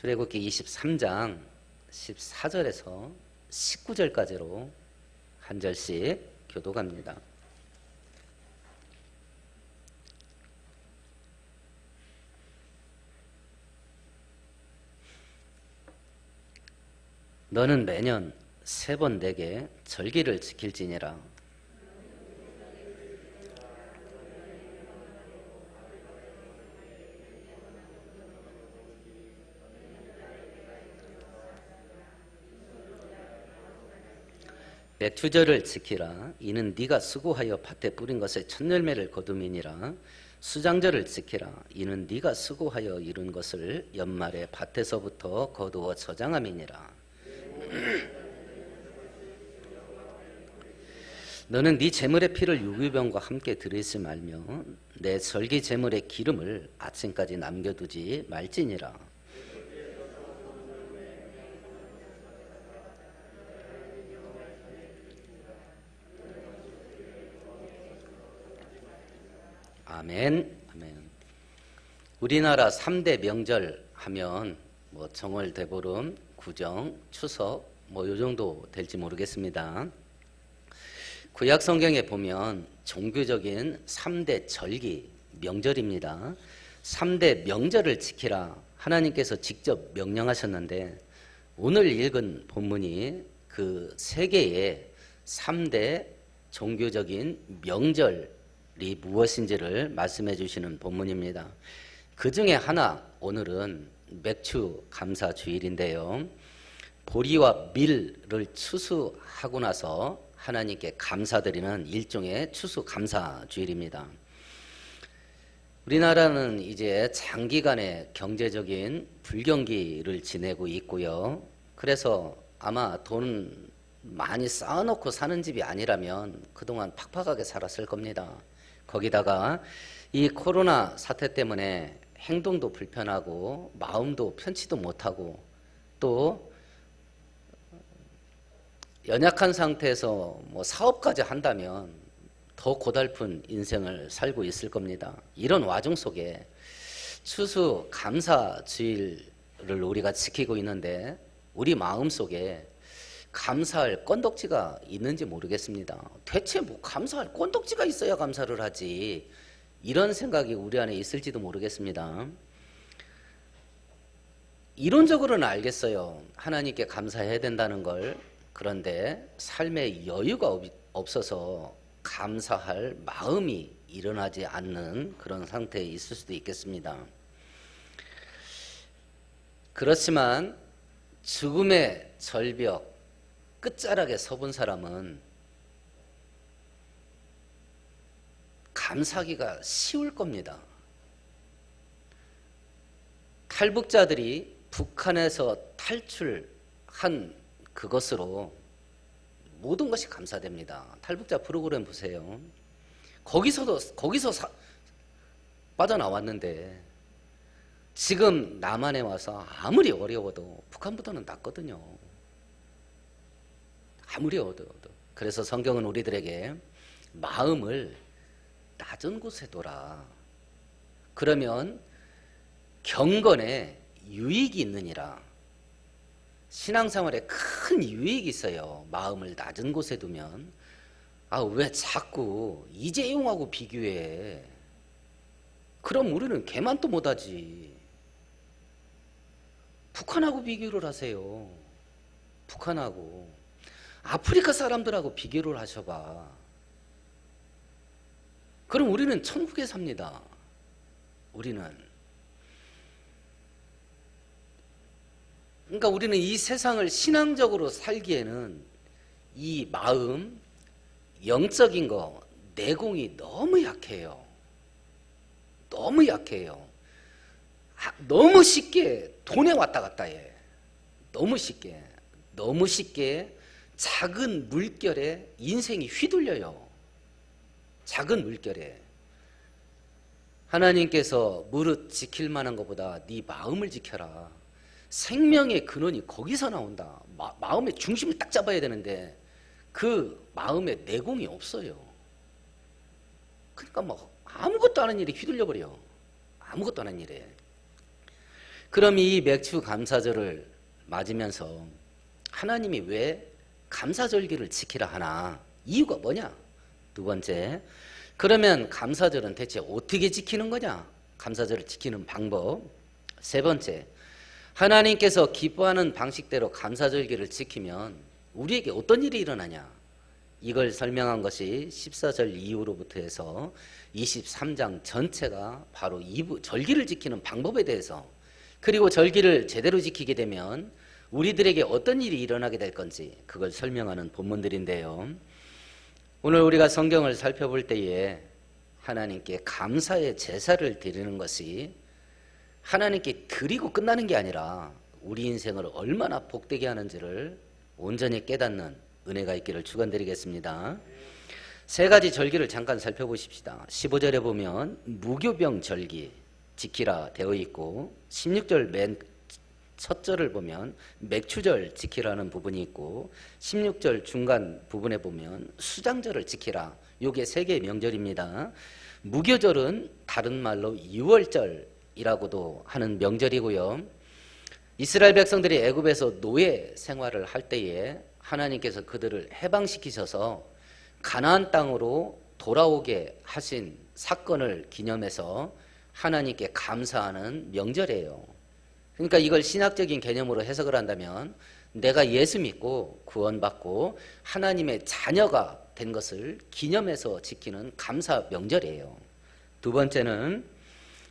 출애굽기 23장 14절에서 19절까지로 한 절씩 교독합니다. 너는 매년 3번 내게 절기를 지킬지니라. 내 투절을 지키라. 이는 네가 수고하여 밭에 뿌린 것의 첫 열매를 거둠이니라. 수장절을 지키라. 이는 네가 수고하여 이룬 것을 연말에 밭에서부터 거두어 저장함이니라. 너는 네 제물의 피를 유기병과 함께 들이지 말며 내 절기 제물의 기름을 아침까지 남겨두지 말지니라. 아멘. 아멘. 우리나라 3대 명절 하면 정월, 대보름, 구정, 추석 요 정도 될지 모르겠습니다. 구약 성경에 보면 종교적인 3대 절기, 명절입니다. 3대 명절을 지키라 하나님께서 직접 명령하셨는데 오늘 읽은 본문이 그 세 개의 3대 종교적인 명절이 무엇인지를 말씀해 주시는 본문입니다. 그 중에 하나, 오늘은 맥주 감사 주일인데요. 보리와 밀을 추수하고 나서 하나님께 감사드리는 일종의 추수 감사 주일입니다. 우리나라는 이제 장기간의 경제적인 불경기를 지내고 있고요. 그래서 아마 돈 많이 쌓아놓고 사는 집이 아니라면 그동안 팍팍하게 살았을 겁니다. 거기다가 이 코로나 사태 때문에 행동도 불편하고 마음도 편치도 못하고 또 연약한 상태에서 사업까지 한다면 더 고달픈 인생을 살고 있을 겁니다. 이런 와중 속에 추수 감사 주일을 우리가 지키고 있는데 우리 마음속에 감사할 건덕지가 있는지 모르겠습니다. 대체 감사할 건덕지가 있어야 감사를 하지, 이런 생각이 우리 안에 있을지도 모르겠습니다. 이론적으로는 알겠어요. 하나님께 감사해야 된다는 걸. 그런데 삶에 여유가 없어서 감사할 마음이 일어나지 않는 그런 상태에 있을 수도 있겠습니다. 그렇지만 죽음의 절벽 끝자락에 서본 사람은 감사하기가 쉬울 겁니다. 탈북자들이 북한에서 탈출한 그것으로 모든 것이 감사됩니다. 탈북자 프로그램 보세요. 거기서 빠져나왔는데 지금 남한에 와서 아무리 어려워도 북한보다는 낫거든요. 아무리 어려워도. 그래서 성경은 우리들에게 마음을 낮은 곳에 둬라. 그러면 경건에 유익이 있느니라. 신앙생활에 큰 유익이 있어요. 마음을 낮은 곳에 두면. 왜 자꾸 이재용하고 비교해? 그럼 우리는 개만도 못하지. 북한하고 비교를 하세요. 북한하고. 아프리카 사람들하고 비교를 하셔봐. 그럼 우리는 천국에 삽니다. 그러니까 우리는 이 세상을 신앙적으로 살기에는 이 마음, 영적인 거, 내공이 너무 약해요. 너무 약해요. 너무 쉽게 돈에 왔다 갔다 해. 너무 쉽게 작은 물결에 인생이 휘둘려요. 작은 물결에. 하나님께서 무릇 지킬 만한 것보다 네 마음을 지켜라. 생명의 근원이 거기서 나온다. 마음의 중심을 딱 잡아야 되는데 그 마음에 내공이 없어요. 그러니까 아무것도 안 하는 일에 휘둘려 버려. 아무것도 안 하는 일에. 그럼 이 맥주 감사절을 맞으면서 하나님이 왜 감사절기를 지키라 하나? 이유가 뭐냐? 두 번째, 그러면 감사절은 대체 어떻게 지키는 거냐? 감사절을 지키는 방법. 세 번째, 하나님께서 기뻐하는 방식대로 감사절기를 지키면 우리에게 어떤 일이 일어나냐? 이걸 설명한 것이 14절 이후로부터 해서 23장 전체가 바로 절기를 지키는 방법에 대해서, 그리고 절기를 제대로 지키게 되면 우리들에게 어떤 일이 일어나게 될 건지 그걸 설명하는 본문들인데요. 오늘 우리가 성경을 살펴볼 때에 하나님께 감사의 제사를 드리는 것이 하나님께 드리고 끝나는 게 아니라 우리 인생을 얼마나 복되게 하는지를 온전히 깨닫는 은혜가 있기를 축원드리겠습니다. 세 가지 절기를 잠깐 살펴보십시다. 15절에 보면 무교병 절기 지키라 되어 있고, 16절 맨 첫 절을 보면 맥추절 지키라는 부분이 있고, 16절 중간 부분에 보면 수장절을 지키라. 요게 세 개의 명절입니다. 무교절은 다른 말로 유월절이라고도 하는 명절이고요. 이스라엘 백성들이 애굽에서 노예 생활을 할 때에 하나님께서 그들을 해방시키셔서 가나안 땅으로 돌아오게 하신 사건을 기념해서 하나님께 감사하는 명절이에요. 그러니까 이걸 신학적인 개념으로 해석을 한다면 내가 예수 믿고 구원받고 하나님의 자녀가 된 것을 기념해서 지키는 감사 명절이에요. 두 번째는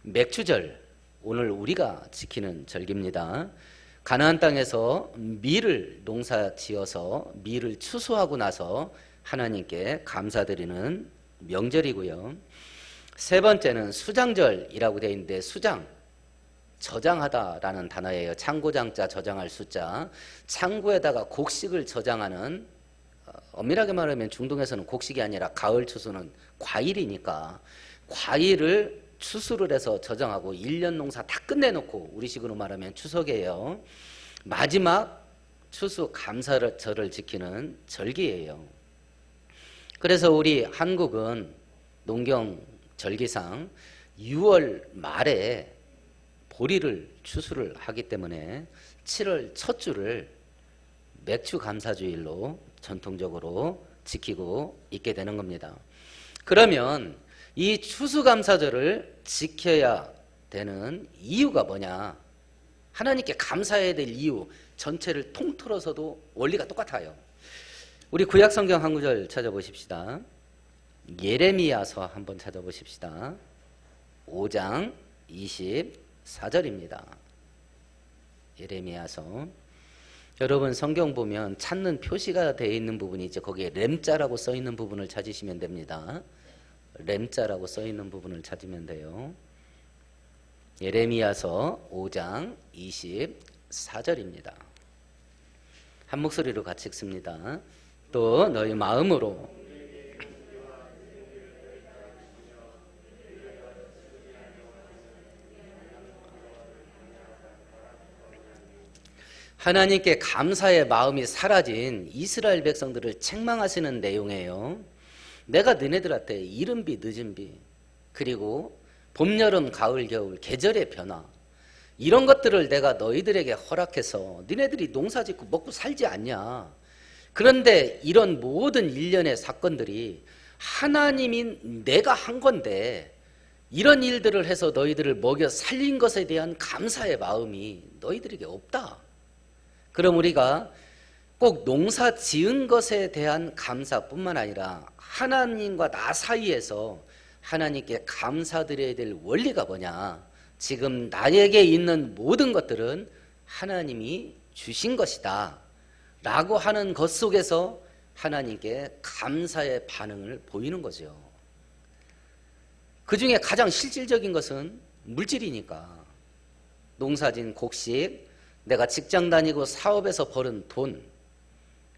맥추절, 오늘 우리가 지키는 절기입니다. 가나안 땅에서 밀을 농사 지어서 밀을 추수하고 나서 하나님께 감사드리는 명절이고요. 세 번째는 수장절이라고 되어 있는데, 수장, 저장하다라는 단어예요. 창고장자 저장할 숫자. 창고에다가 곡식을 저장하는, 엄밀하게 말하면 중동에서는 곡식이 아니라 가을 추수는 과일이니까 과일을 추수를 해서 저장하고 1년 농사 다 끝내놓고, 우리식으로 말하면 추석이에요. 마지막 추수 감사절을 지키는 절기예요. 그래서 우리 한국은 농경 절기상 6월 말에 보리를 추수를 하기 때문에 7월 첫 주를 맥주 감사주일로 전통적으로 지키고 있게 되는 겁니다. 그러면 이 추수감사절을 지켜야 되는 이유가 뭐냐? 하나님께 감사해야 될 이유 전체를 통틀어서도 원리가 똑같아요. 우리 구약성경 한 구절 찾아보십시다. 예레미야서 한번 찾아보십시다. 5장 24절입니다. 예레미야서. 여러분 성경 보면 찾는 표시가 되어 있는 부분이 이제 거기에 램자라고 써 있는 부분을 찾으시면 됩니다. 램자라고 써 있는 부분을 찾으면 돼요. 예레미야서 5장 24절입니다. 한 목소리로 같이 읽습니다. 또 너희 마음으로 하나님께 감사의 마음이 사라진 이스라엘 백성들을 책망하시는 내용이에요. 내가 너네들한테 이른 비 늦은 비, 그리고 봄, 여름, 가을, 겨울 계절의 변화, 이런 것들을 내가 너희들에게 허락해서 너네들이 농사 짓고 먹고 살지 않냐. 그런데 이런 모든 일련의 사건들이 하나님인 내가 한 건데, 이런 일들을 해서 너희들을 먹여 살린 것에 대한 감사의 마음이 너희들에게 없다. 그럼 우리가 꼭 농사 지은 것에 대한 감사뿐만 아니라 하나님과 나 사이에서 하나님께 감사드려야 될 원리가 뭐냐? 지금 나에게 있는 모든 것들은 하나님이 주신 것이다 라고 하는 것 속에서 하나님께 감사의 반응을 보이는 거죠. 그 중에 가장 실질적인 것은 물질이니까, 농사진 곡식, 내가 직장 다니고 사업에서 버는 돈,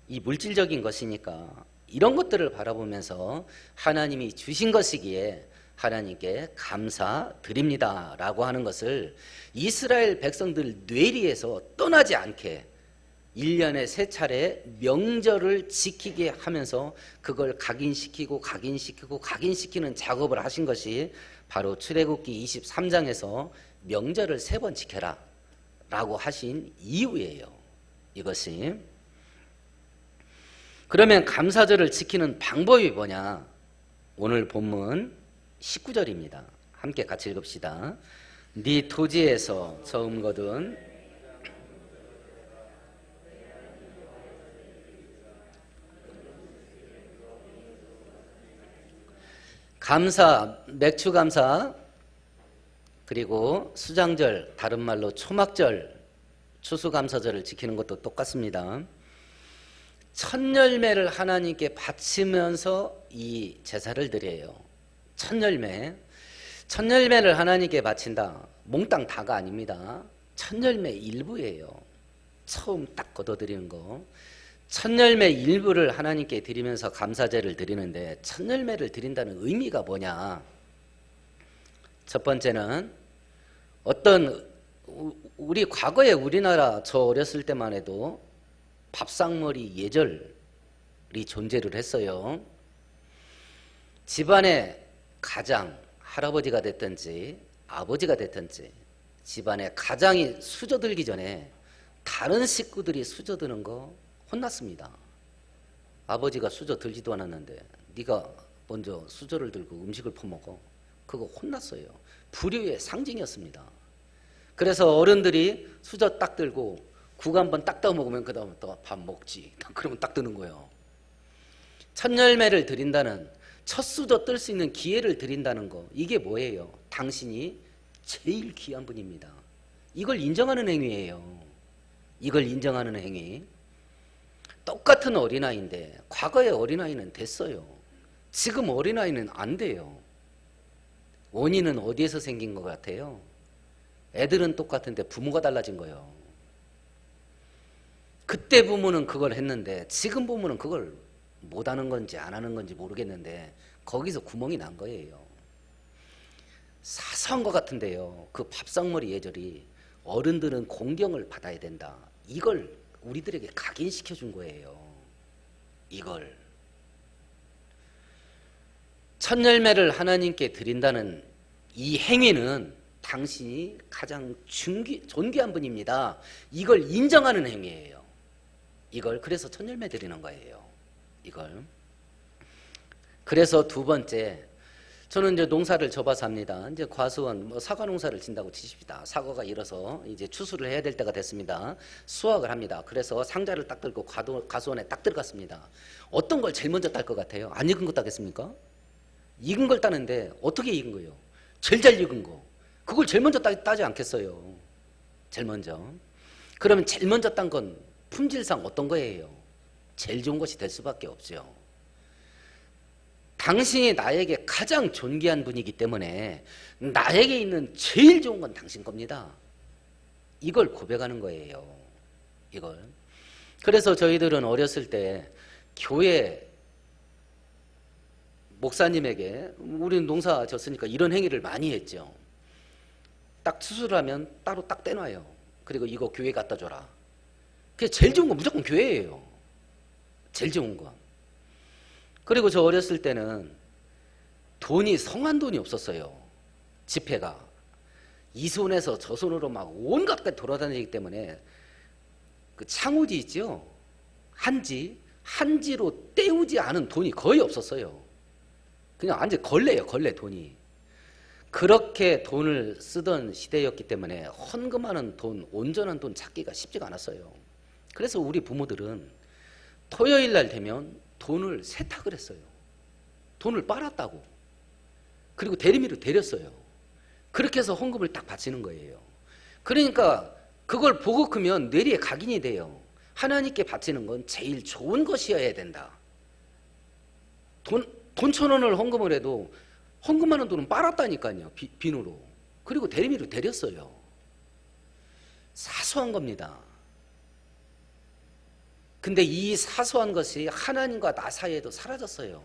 이 물질적인 것이니까 이런 것들을 바라보면서 하나님이 주신 것이기에 하나님께 감사드립니다 라고 하는 것을 이스라엘 백성들 뇌리에서 떠나지 않게 1년에 3차례 명절을 지키게 하면서 그걸 각인시키고 각인시키는 작업을 하신 것이 바로 출애굽기 23장에서 명절을 3번 지켜라 라고 하신 이유예요. 이것이. 그러면 감사절을 지키는 방법이 뭐냐? 오늘 본문 19절입니다. 함께 같이 읽읍시다. 네 토지에서 처음 거둔 감사, 맥추 감사, 그리고 수장절, 다른 말로 초막절, 추수감사절을 지키는 것도 똑같습니다. 첫 열매를 하나님께 바치면서 이 제사를 드려요. 첫 열매를 하나님께 바친다. 몽땅 다가 아닙니다. 첫 열매 일부예요. 처음 딱 걷어들이는 거. 첫 열매 일부를 하나님께 드리면서 감사제를 드리는데, 첫 열매를 드린다는 의미가 뭐냐? 첫 번째는 우리 과거에 우리나라 저 어렸을 때만 해도 밥상머리 예절이 존재를 했어요. 집안의 가장, 할아버지가 됐든지 아버지가 됐든지 집안의 가장이 수저들기 전에 다른 식구들이 수저드는 거 혼났습니다. 아버지가 수저 들지도 않았는데 네가 먼저 수저를 들고 음식을 퍼먹어. 그거 혼났어요. 불효의 상징이었습니다. 그래서 어른들이 수저 딱 들고 국 한번 딱 떠 먹으면 그 다음에 또 밥 먹지. 그러면 딱 드는 거예요. 첫 열매를 드린다는, 첫 수저 뜰 수 있는 기회를 드린다는 거, 이게 뭐예요? 당신이 제일 귀한 분입니다. 이걸 인정하는 행위예요. 이걸 인정하는 행위. 똑같은 어린아이인데 과거의 어린아이는 됐어요. 지금 어린아이는 안 돼요. 원인은 어디에서 생긴 것 같아요? 애들은 똑같은데 부모가 달라진 거예요. 그때 부모는 그걸 했는데 지금 부모는 그걸 못하는 건지 안 하는 건지 모르겠는데 거기서 구멍이 난 거예요. 사소한 것 같은데요, 그 밥상머리 예절이 어른들은 공경을 받아야 된다, 이걸 우리들에게 각인시켜 준 거예요. 이걸 첫 열매를 하나님께 드린다는 이 행위는 당신이 가장 존귀한 분입니다, 이걸 인정하는 행위예요. 이걸 그래서 첫 열매 드리는 거예요. 이걸. 그래서 두 번째, 저는 이제 농사를 접어서 합니다. 이제 과수원, 사과 농사를 진다고 치십시다. 사과가 일어서 이제 추수를 해야 될 때가 됐습니다. 수확을 합니다. 그래서 상자를 딱 들고 과수원에 딱 들어갔습니다. 어떤 걸 제일 먼저 딸 것 같아요? 안 익은 거 따겠습니까? 익은 걸 따는데 어떻게 익은 거예요? 제일 잘 익은 거. 그걸 제일 먼저 따지 않겠어요? 제일 먼저. 그러면 제일 먼저 딴 건 품질상 어떤 거예요? 제일 좋은 것이 될 수밖에 없죠. 당신이 나에게 가장 존귀한 분이기 때문에 나에게 있는 제일 좋은 건 당신 겁니다. 이걸 고백하는 거예요. 이걸. 그래서 저희들은 어렸을 때 교회 목사님에게, 우리는 농사 졌으니까 이런 행위를 많이 했죠. 딱 추수를 하면 따로 딱 떼놔요. 그리고 이거 교회 갖다 줘라. 그게 제일 좋은 건 무조건 교회예요. 제일 좋은 건. 그리고 저 어렸을 때는 돈이, 성한 돈이 없었어요. 지폐가. 이 손에서 저 손으로 막 온갖 데 돌아다니기 때문에 그 창우지 있죠? 한지로 때우지 않은 돈이 거의 없었어요. 그냥 완전 걸레예요, 걸레 돈이. 그렇게 돈을 쓰던 시대였기 때문에 헌금하는 돈, 온전한 돈 찾기가 쉽지가 않았어요. 그래서 우리 부모들은 토요일 날 되면 돈을 세탁을 했어요. 돈을 빨았다고. 그리고 대리미로 데렸어요. 그렇게 해서 헌금을 딱 바치는 거예요. 그러니까 그걸 보고 크면 뇌리에 각인이 돼요. 하나님께 바치는 건 제일 좋은 것이어야 된다. 돈 1,000원을 헌금을 해도 헌금하는 돈은 빨았다니까요. 비누로. 그리고 대리미로 데렸어요. 사소한 겁니다. 근데 이 사소한 것이 하나님과 나 사이에도 사라졌어요.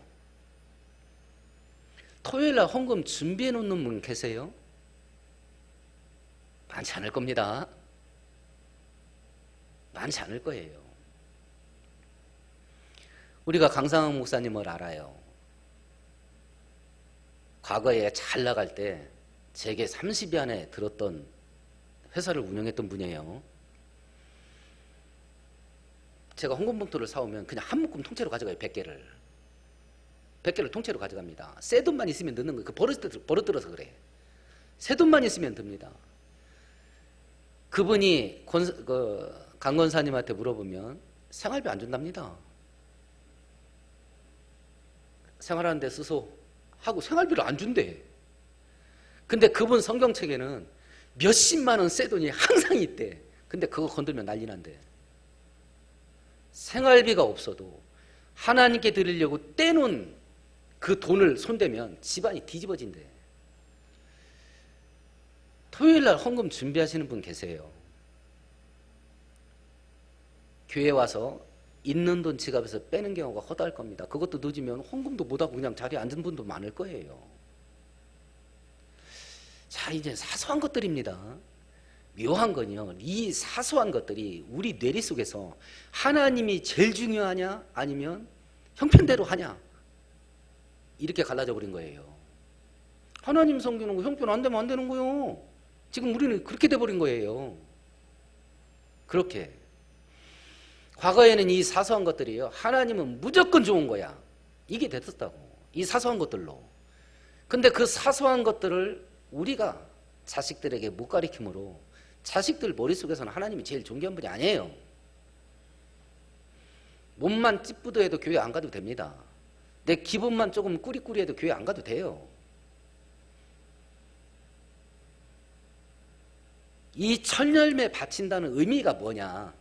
토요일날 헌금 준비해 놓는 분 계세요? 많지 않을 겁니다. 많지 않을 거예요. 우리가 강상학 목사님을 알아요. 과거에 잘 나갈 때 제게 30여 안에 들었던 회사를 운영했던 분이에요. 제가 헌금봉투를 사오면 그냥 한 묶음 통째로 가져가요. 100개를. 100개를 통째로 가져갑니다. 새 돈만 있으면 넣는 거예요. 그 버릇 들어서 그래. 새 돈만 있으면 듭니다. 그분이 강 권사님한테 물어보면 생활비 안 준답니다. 생활하는 데 쓰소 하고 생활비를 안 준대. 근데 그분 성경책에는 몇십만 원 새 돈이 항상 있대. 근데 그거 건들면 난리 난대. 생활비가 없어도 하나님께 드리려고 떼놓은 그 돈을 손대면 집안이 뒤집어진대. 토요일날 헌금 준비하시는 분 계세요. 교회 와서 있는 돈 지갑에서 빼는 경우가 허다할 겁니다. 그것도 늦으면 헌금도 못하고 그냥 자리에 앉은 분도 많을 거예요. 자, 이제 사소한 것들입니다. 묘한 건요, 이 사소한 것들이 우리 뇌리 속에서 하나님이 제일 중요하냐 아니면 형편대로 하냐 이렇게 갈라져 버린 거예요. 하나님 섬기는 거 형편 안 되면 안 되는 거예요. 지금 우리는 그렇게 돼버린 거예요. 그렇게 과거에는 이 사소한 것들이요, 하나님은 무조건 좋은 거야, 이게 됐었다고. 이 사소한 것들로. 근데 그 사소한 것들을 우리가 자식들에게 못 가르침으로 자식들 머릿속에서는 하나님이 제일 존귀한 분이 아니에요. 몸만 찌뿌드해도 교회 안 가도 됩니다. 내 기분만 조금 꾸리꾸리해도 교회 안 가도 돼요. 이 철열매 바친다는 의미가 뭐냐?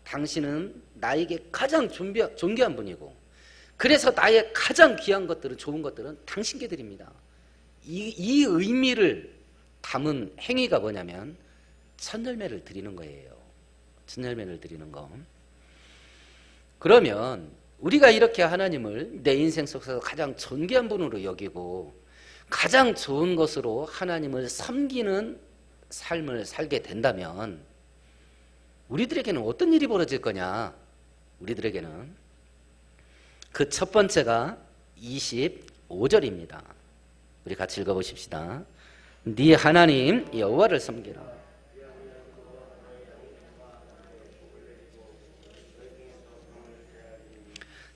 당신은 나에게 가장 존귀한 분이고, 그래서 나의 가장 귀한 것들은, 좋은 것들은 당신께 드립니다. 이 의미를 담은 행위가 뭐냐면 첫 열매를 드리는 거예요. 첫 열매를 드리는 거. 그러면 우리가 이렇게 하나님을 내 인생 속에서 가장 존귀한 분으로 여기고 가장 좋은 것으로 하나님을 섬기는 삶을 살게 된다면 우리들에게는 어떤 일이 벌어질 거냐? 우리들에게는 그 첫 번째가 25절입니다. 우리 같이 읽어보십시다. 네 하나님 여호와를 섬기라.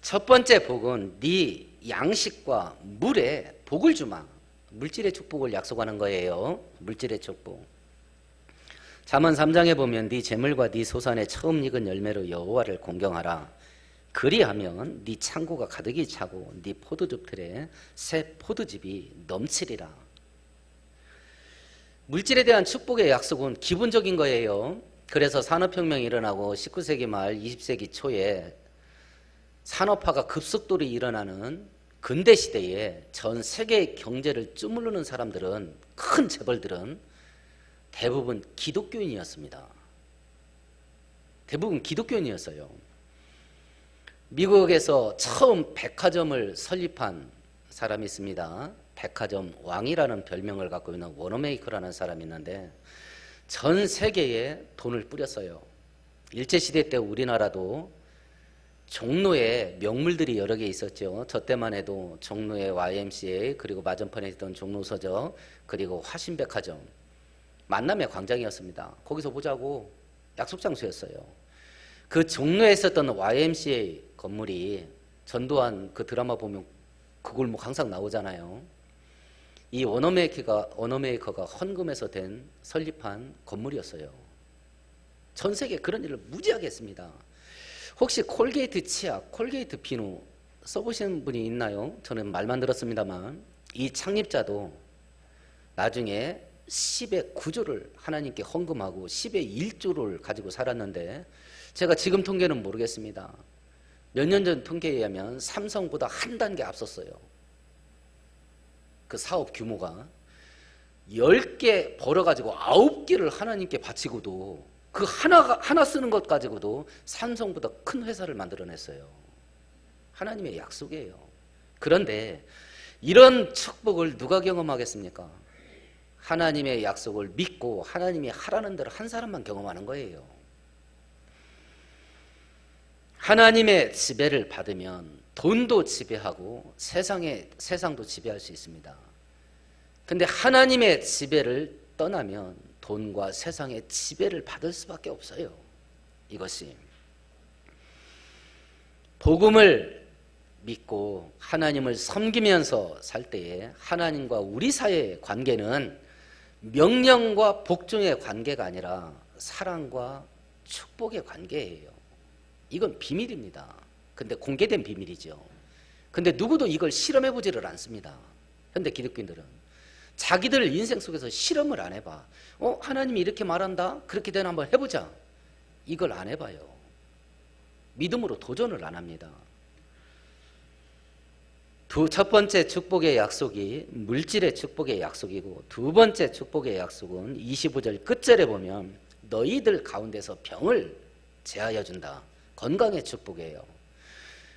첫 번째 복은 네 양식과 물에 복을 주마. 물질의 축복을 약속하는 거예요. 물질의 축복. 잠언 3장에 보면 네 재물과 네 소산의 처음 익은 열매로 여호와를 공경하라. 그리하면 네 창고가 가득히 차고 네 포도즙 틀에 새 포도즙이 넘치리라. 물질에 대한 축복의 약속은 기본적인 거예요. 그래서 산업혁명이 일어나고 19세기 말 20세기 초에 산업화가 급속도로 일어나는 근대시대에 전 세계 경제를 주무르는 사람들은, 큰 재벌들은 대부분 기독교인이었습니다. 대부분 기독교인이었어요. 미국에서 처음 백화점을 설립한 사람이 있습니다. 백화점 왕이라는 별명을 갖고 있는 워너메이커라는 사람이 있는데 전 세계에 돈을 뿌렸어요. 일제시대 때 우리나라도 종로에 명물들이 여러 개 있었죠. 저 때만 해도 종로에 YMCA, 그리고 맞은편에 있던 종로서적, 그리고 화신백화점, 만남의 광장이었습니다. 거기서 보자고 약속 장소였어요. 그 종로에 있었던 YMCA 건물이, 전두환 그 드라마 보면 그 골목 항상 나오잖아요. 이 워너메이커가 헌금해서 된 설립한 건물이었어요. 전 세계 그런 일을 무지하게 했습니다. 혹시 콜게이트 치약, 콜게이트 비누 써보신 분이 있나요? 저는 말만 들었습니다만 이 창립자도 나중에 10의 9조를 하나님께 헌금하고 10의 1조를 가지고 살았는데, 제가 지금 통계는 모르겠습니다. 몇 년 전 통계에 의하면 삼성보다 한 단계 앞섰어요. 그 사업 규모가 10개 벌어가지고 9개를 하나님께 바치고도 그 하나 쓰는 것 가지고도 삼성보다 큰 회사를 만들어냈어요. 하나님의 약속이에요. 그런데 이런 축복을 누가 경험하겠습니까? 하나님의 약속을 믿고 하나님이 하라는 대로 한 사람만 경험하는 거예요. 하나님의 지배를 받으면 돈도 지배하고 세상도 지배할 수 있습니다. 근데 하나님의 지배를 떠나면 돈과 세상의 지배를 받을 수밖에 없어요. 이것이 복음을 믿고 하나님을 섬기면서 살 때에 하나님과 우리 사이의 관계는 명령과 복종의 관계가 아니라 사랑과 축복의 관계예요. 이건 비밀입니다. 근데 공개된 비밀이죠. 근데 누구도 이걸 실험해 보지를 않습니다. 현대 기독교인들은 자기들 인생 속에서 실험을 안 해봐. 하나님이 이렇게 말한다? 그렇게 되나 한번 해보자. 이걸 안 해봐요. 믿음으로 도전을 안 합니다. 첫 번째 축복의 약속이 물질의 축복의 약속이고, 두 번째 축복의 약속은 25절 끝절에 보면 너희들 가운데서 병을 제하여 준다. 건강의 축복이에요.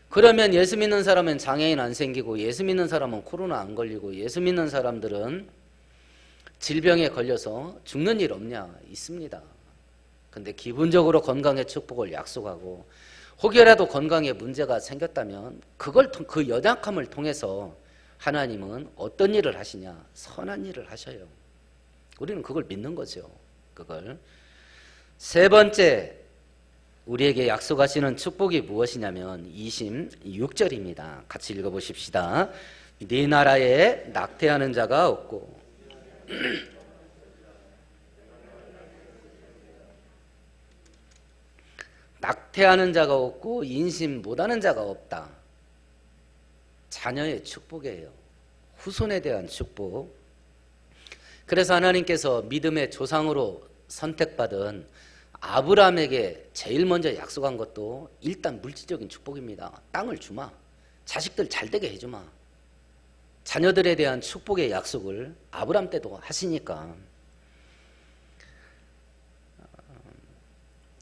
그러면 예수 믿는 사람은 장애인 안 생기고, 예수 믿는 사람은 코로나 안 걸리고, 예수 믿는 사람들은 질병에 걸려서 죽는 일 없냐? 있습니다. 근데 기본적으로 건강의 축복을 약속하고, 혹여라도 건강에 문제가 생겼다면 그 연약함을 통해서 하나님은 어떤 일을 하시냐? 선한 일을 하셔요. 우리는 그걸 믿는 거죠. 그걸. 세 번째 우리에게 약속하시는 축복이 무엇이냐면 26절입니다. 같이 읽어보십시다. 네 나라에 낙태하는 자가 없고 낙태하는 자가 없고 인신 못하는 자가 없다. 자녀의 축복이에요. 후손에 대한 축복. 그래서 하나님께서 믿음의 조상으로 선택받은 아브라함에게 제일 먼저 약속한 것도 일단 물질적인 축복입니다. 땅을 주마. 자식들 잘 되게 해주마. 자녀들에 대한 축복의 약속을 아브라함 때도 하시니까.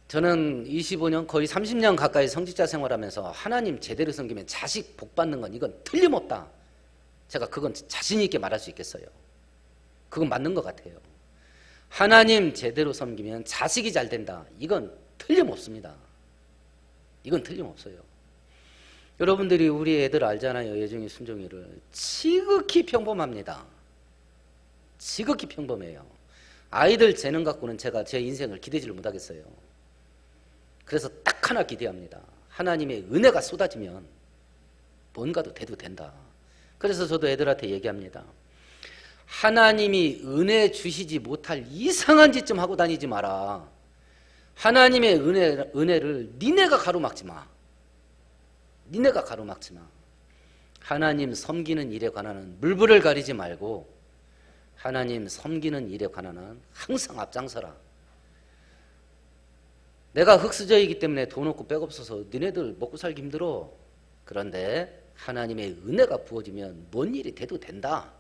저는 25년 거의 30년 가까이 성직자 생활하면서 하나님 제대로 섬기면 자식 복 받는 건 이건 틀림없다. 제가 그건 자신 있게 말할 수 있겠어요. 그건 맞는 것 같아요. 하나님 제대로 섬기면 자식이 잘 된다. 이건 틀림없습니다. 이건 틀림없어요. 여러분들이 우리 애들 알잖아요. 예중이 순종이를. 지극히 평범합니다. 지극히 평범해요. 아이들 재능 갖고는 제가 제 인생을 기대지를 못하겠어요. 그래서 딱 하나 기대합니다. 하나님의 은혜가 쏟아지면 뭔가도 돼도 된다. 그래서 저도 애들한테 얘기합니다. 하나님이 은혜 주시지 못할 이상한 짓 좀 하고 다니지 마라. 하나님의 은혜를 니네가 가로막지 마. 니네가 가로막지 마. 하나님 섬기는 일에 관한은 물불을 가리지 말고 하나님 섬기는 일에 관한은 항상 앞장서라. 내가 흙수저이기 때문에 돈 없고 백 없어서 니네들 먹고 살기 힘들어. 그런데 하나님의 은혜가 부어지면 뭔 일이 돼도 된다.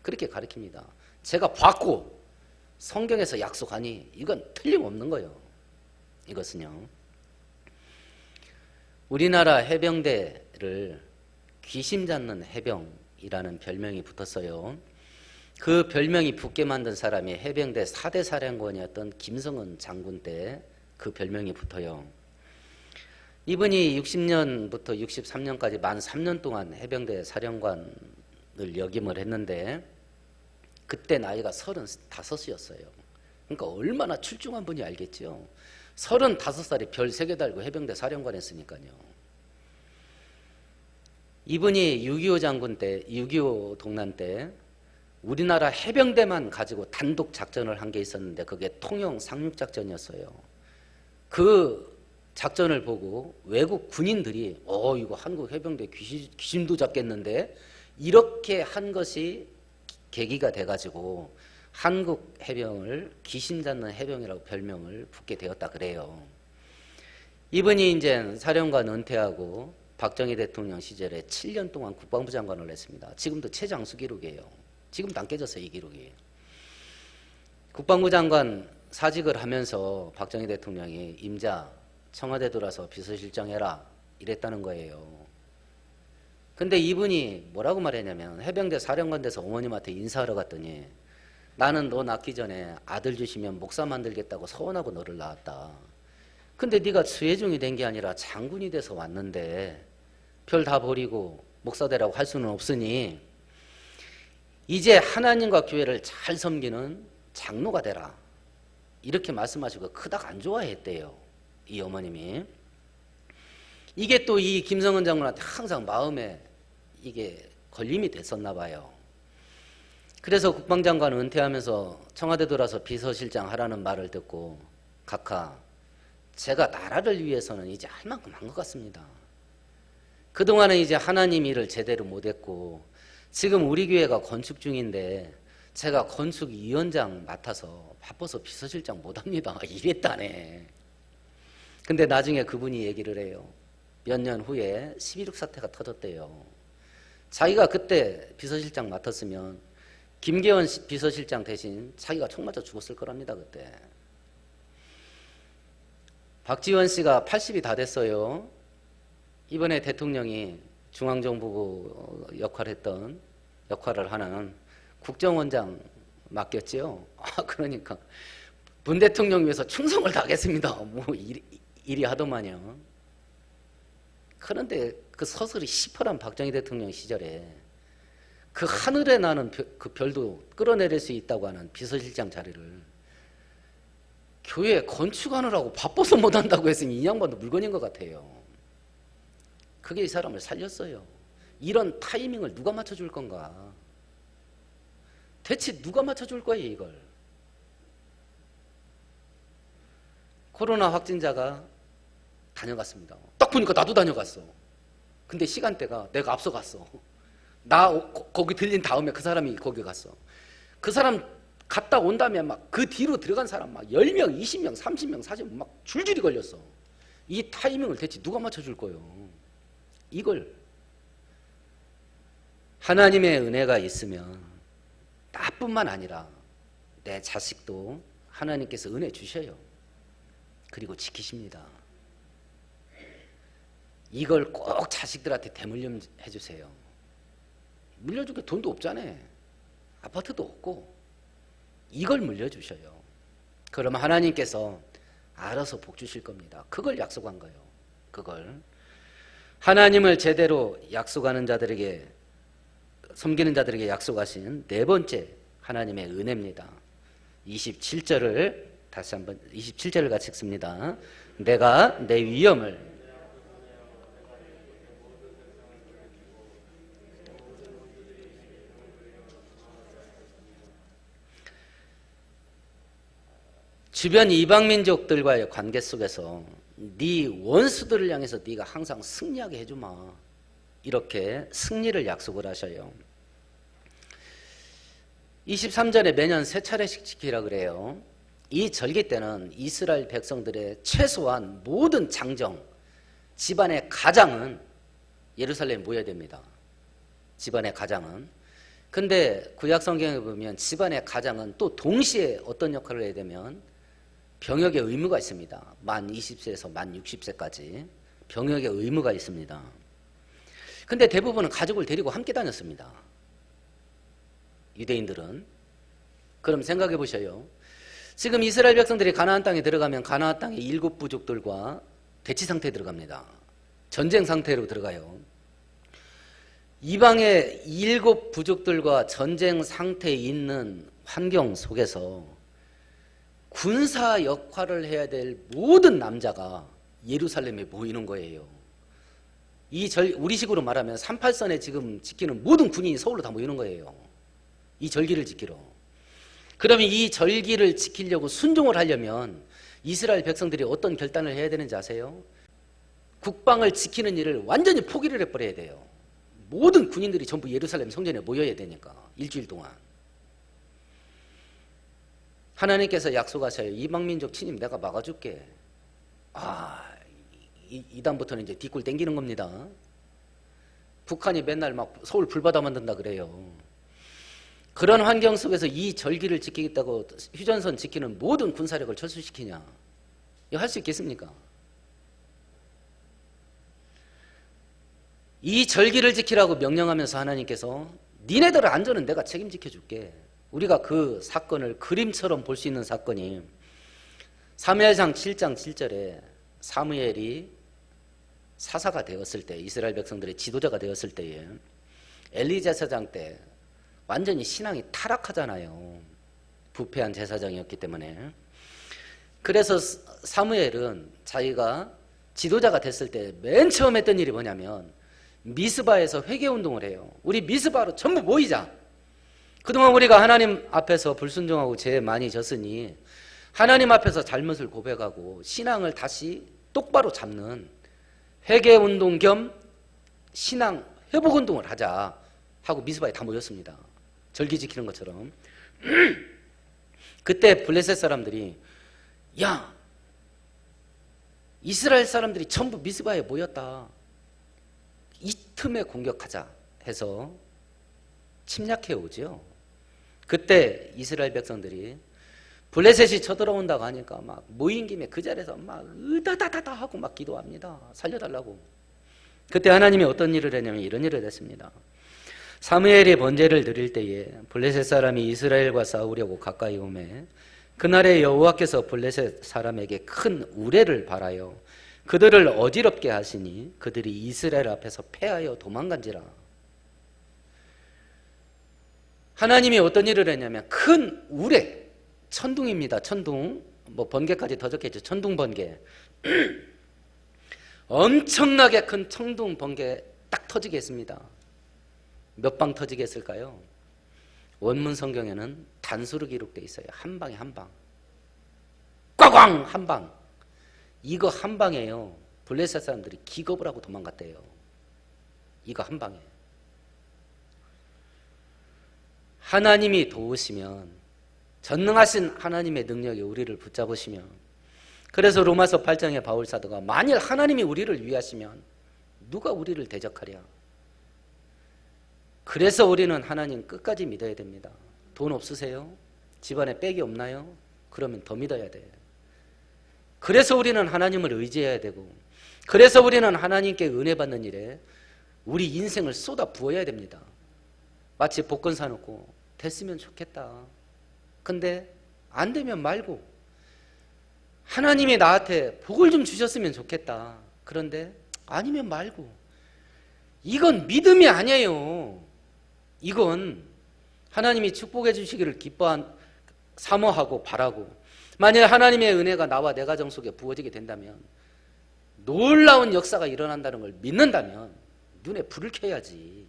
그렇게 가르칩니다. 제가 봤고 성경에서 약속하니 이건 틀림없는 거예요. 이것은요. 우리나라 해병대를 귀신 잡는 해병이라는 별명이 붙었어요. 그 별명이 붙게 만든 사람이 해병대 4대 사령관이었던 김성은 장군 때 그 별명이 붙어요. 이분이 60년부터 63년까지 만 3년 동안 해병대 사령관을 역임을 했는데 그때 나이가 35이었어요. 그러니까 얼마나 출중한 분이 알겠죠. 35살에 별 3개 달고 해병대 사령관 했으니까요. 이분이 6.25 장군 때, 6.25 동란 때 우리나라 해병대만 가지고 단독 작전을 한 게 있었는데 그게 통영 상륙작전이었어요. 그 작전을 보고 외국 군인들이 이거 한국 해병대 귀신도 잡겠는데 이렇게 한 것이 계기가 돼가지고 한국 해병을 귀신 잡는 해병이라고 별명을 붙게 되었다 그래요. 이분이 이제 사령관 은퇴하고 박정희 대통령 시절에 7년 동안 국방부 장관을 했습니다. 지금도 최장수 기록이에요. 지금도 안 깨졌어요, 이 기록이. 국방부 장관 사직을 하면서 박정희 대통령이 임자 청와대 들어와서 비서실장 해라 이랬다는 거예요. 근데 이분이 뭐라고 말했냐면 해병대 사령관 돼서 어머님한테 인사하러 갔더니 나는 너 낳기 전에 아들 주시면 목사 만들겠다고 서원하고 너를 낳았다. 근데 네가 수혜종이 된 게 아니라 장군이 돼서 왔는데 별 다 버리고 목사 되라고 할 수는 없으니 이제 하나님과 교회를 잘 섬기는 장로가 되라. 이렇게 말씀하시고 그닥 안 좋아했대요. 이 어머님이. 이게 또 이 김성은 장군한테 항상 마음에 이게 걸림이 됐었나 봐요. 그래서 국방장관 은퇴하면서 청와대 돌아서 비서실장 하라는 말을 듣고 각하, 제가 나라를 위해서는 이제 할 만큼 한 것 같습니다. 그동안은 이제 하나님 일을 제대로 못했고 지금 우리 교회가 건축 중인데 제가 건축위원장 맡아서 바빠서 비서실장 못합니다. 이랬다네. 근데 나중에 그분이 얘기를 해요. 몇 년 후에 11.6 사태가 터졌대요. 자기가 그때 비서실장 맡았으면 김계원 비서실장 대신 자기가 총 맞아 죽었을 거랍니다. 그때. 박지원 씨가 80이 다 됐어요. 이번에 대통령이 중앙정보부 역할을 하는 국정원장 맡겼지요. 그러니까 문 대통령 위해서 충성을 다하겠습니다. 뭐 이리 하더만요. 그런데 그 서슬이 시퍼런 박정희 대통령 시절에 그 하늘에 나는 그 별도 끌어내릴 수 있다고 하는 비서실장 자리를 교회 건축하느라고 바빠서 못한다고 했으니 이 양반도 물건인 것 같아요. 그게 이 사람을 살렸어요. 이런 타이밍을 누가 맞춰줄 건가? 대체 누가 맞춰줄 거예요 이걸? 코로나 확진자가 다녀갔습니다. 딱 보니까 나도 다녀갔어. 근데 시간대가 내가 앞서갔어. 나 거기 들린 다음에 그 사람이 거기 갔어. 그 사람 갔다 온 다음에 막 그 뒤로 들어간 사람 막 10명, 20명, 30명, 40명 막 줄줄이 걸렸어. 이 타이밍을 대체 누가 맞춰줄 거예요? 이걸 하나님의 은혜가 있으면 나뿐만 아니라 내 자식도 하나님께서 은혜 주셔요. 그리고 지키십니다. 이걸 꼭 자식들한테 대물림 해주세요. 물려줄 돈도 없잖아요. 아파트도 없고 이걸 물려주셔요. 그러면 하나님께서 알아서 복 주실 겁니다. 그걸 약속한 거예요. 그걸 하나님을 제대로 약속하는 자들에게, 섬기는 자들에게 약속하신 네 번째 하나님의 은혜입니다. 27절을 다시 한번 27절을 같이 읽습니다. 내가 내 위엄을 주변 이방민족들과의 관계 속에서 네 원수들을 향해서 네가 항상 승리하게 해주마. 이렇게 승리를 약속을 하셔요. 23절에 매년 3차례씩 지키라 그래요. 이 절기 때는 이스라엘 백성들의 최소한 모든 장정, 집안의 가장은 예루살렘에 모여야 됩니다. 집안의 가장은. 근데 구약 성경에 보면 집안의 가장은 또 동시에 어떤 역할을 해야 되면 병역의 의무가 있습니다. 만 20세에서 만 60세까지 병역의 의무가 있습니다. 근데 대부분은 가족을 데리고 함께 다녔습니다. 유대인들은. 그럼 생각해 보셔요. 지금 이스라엘 백성들이 가나안 땅에 들어가면 가나안 땅의 7 부족들과 대치 상태에 들어갑니다. 전쟁 상태로 들어가요. 이방의 7 부족들과 전쟁 상태에 있는 환경 속에서 군사 역할을 해야 될 모든 남자가 예루살렘에 모이는 거예요. 우리식으로 말하면 38선에 지금 지키는 모든 군인이 서울로 다 모이는 거예요. 이 절기를 지키러. 그러면 이 절기를 지키려고 순종을 하려면 이스라엘 백성들이 어떤 결단을 해야 되는지 아세요? 국방을 지키는 일을 완전히 포기를 해버려야 돼요. 모든 군인들이 전부 예루살렘 성전에 모여야 되니까 일주일 동안. 하나님께서 약속하셔요. 이방민족 침입 내가 막아줄게. 이 다음부터는 이제 뒷골 땡기는 겁니다. 북한이 맨날 막 서울 불바다 만든다 그래요. 그런 환경 속에서 이 절기를 지키겠다고 휴전선 지키는 모든 군사력을 철수시키냐? 이거 할 수 있겠습니까? 이 절기를 지키라고 명령하면서 하나님께서 니네들의 안전은 내가 책임지켜 줄게. 우리가 그 사건을 그림처럼 볼 수 있는 사건이 사무엘상 7장 7절에 사무엘이 사사가 되었을 때, 이스라엘 백성들의 지도자가 되었을 때에 엘리 제사장 때 완전히 신앙이 타락하잖아요. 부패한 제사장이었기 때문에. 그래서 사무엘은 자기가 지도자가 됐을 때 맨 처음 했던 일이 뭐냐면 미스바에서 회개운동을 해요. 우리 미스바로 전부 모이자. 그동안 우리가 하나님 앞에서 불순종하고 죄 많이 졌으니 하나님 앞에서 잘못을 고백하고 신앙을 다시 똑바로 잡는 회개운동 겸 신앙 회복운동을 하자 하고 미스바에 다 모였습니다. 절기 지키는 것처럼. 그때 블레셋 사람들이 야, 이스라엘 사람들이 전부 미스바에 모였다. 이 틈에 공격하자 해서 침략해 오죠. 그때 이스라엘 백성들이 블레셋이 쳐들어온다고 하니까 막 모인 김에 그 자리에서 막 으다다다다 하고 막 기도합니다. 살려달라고. 그때 하나님이 어떤 일을 했냐면 이런 일을 했습니다. 사무엘이 번제를 드릴 때에 블레셋 사람이 이스라엘과 싸우려고 가까이 오매 그날에 여호와께서 블레셋 사람에게 큰 우레를 발하여 그들을 어지럽게 하시니 그들이 이스라엘 앞에서 패하여 도망간지라. 하나님이 어떤 일을 했냐면 큰 우레, 천둥입니다. 천둥, 뭐 번개까지 더 적혀있죠. 천둥 번개. 엄청나게 큰 천둥 번개 딱 터지게 했습니다. 몇 방 터지게 했을까요? 원문 성경에는 단수로 기록되어 있어요. 한 방에 한 방. 꽝꽝 한 방. 이거 한 방에요. 블레셋 사람들이 기겁을 하고 도망갔대요. 이거 한 방에. 하나님이 도우시면, 전능하신 하나님의 능력이 우리를 붙잡으시면, 그래서 로마서 8장의 바울 사도가 만일 하나님이 우리를 위하시면 누가 우리를 대적하랴. 그래서 우리는 하나님 끝까지 믿어야 됩니다. 돈 없으세요? 집안에 백이 없나요? 그러면 더 믿어야 돼. 그래서 우리는 하나님을 의지해야 되고, 그래서 우리는 하나님께 은혜 받는 일에 우리 인생을 쏟아 부어야 됩니다. 마치 복권 사놓고 됐으면 좋겠다. 근데 안 되면 말고 하나님이 나한테 복을 좀 주셨으면 좋겠다. 그런데 아니면 말고. 이건 믿음이 아니에요. 이건 하나님이 축복해 주시기를 사모하고 바라고, 만약 하나님의 은혜가 나와 내 가정 속에 부어지게 된다면, 놀라운 역사가 일어난다는 걸 믿는다면 눈에 불을 켜야지.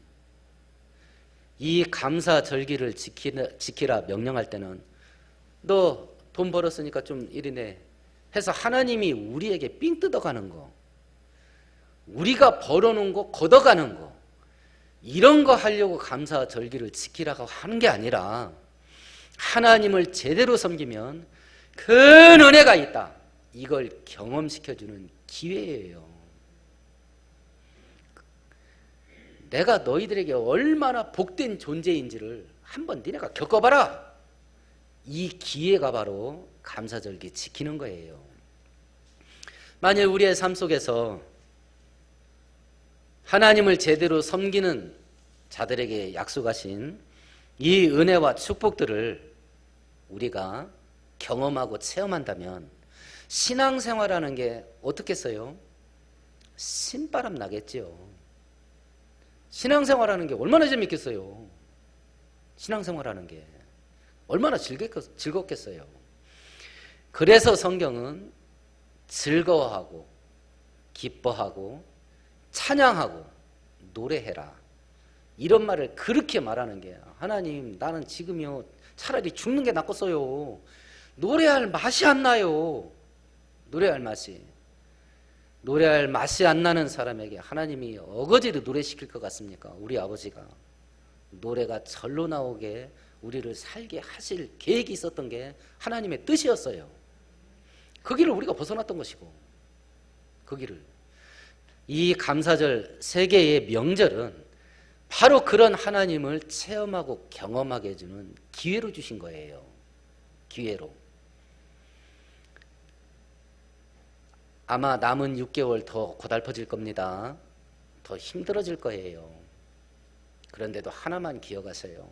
이 감사절기를 지키라 명령할 때는 너 돈 벌었으니까 좀 이리네 해서 하나님이 우리에게 삥 뜯어가는 거, 우리가 벌어놓은 거 걷어가는 거, 이런 거 하려고 감사절기를 지키라고 하는 게 아니라 하나님을 제대로 섬기면 큰 은혜가 있다. 이걸 경험시켜주는 기회예요. 내가 너희들에게 얼마나 복된 존재인지를 한번 니네가 겪어봐라. 이 기회가 바로 감사절기 지키는 거예요. 만일 우리의 삶 속에서 하나님을 제대로 섬기는 자들에게 약속하신 이 은혜와 축복들을 우리가 경험하고 체험한다면 신앙생활하는 게 어떻겠어요? 신바람 나겠죠. 신앙생활하는 게 얼마나 재밌겠어요. 신앙생활하는 게 얼마나 즐겁겠어요. 그래서 성경은 즐거워하고 기뻐하고 찬양하고 노래해라, 이런 말을 그렇게 말하는 게, 하나님 나는 지금요 차라리 죽는 게 낫겠어요. 노래할 맛이 안 나요. 노래할 맛이 안 나는 사람에게 하나님이 어거지로 노래시킬 것 같습니까? 우리 아버지가 노래가 절로 나오게 우리를 살게 하실 계획이 있었던 게 하나님의 뜻이었어요. 그 길을 우리가 벗어났던 것이고, 그 길을. 이 감사절 세 개의 명절은 바로 그런 하나님을 체험하고 경험하게 해주는 기회로 주신 거예요. 기회로. 아마 남은 6개월 더 고달퍼질 겁니다. 더 힘들어질 거예요. 그런데도 하나만 기억하세요.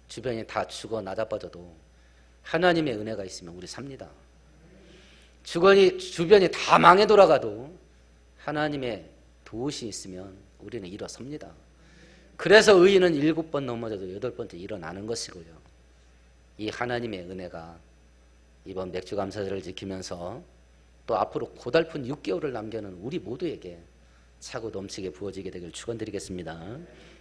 주변이 다 죽어 나자빠져도 하나님의 은혜가 있으면 우리 삽니다. 주변이 다 망해 돌아가도 하나님의 도우시 있으면 우리는 일어섭니다. 그래서 의인은 7번 넘어져도 8번째 일어나는 것이고요. 이 하나님의 은혜가 이번 맥주 감사절을 지키면서 또 앞으로 고달픈 6개월을 남겨놓은 우리 모두에게 차고 넘치게 부어지게 되길 축원드리겠습니다.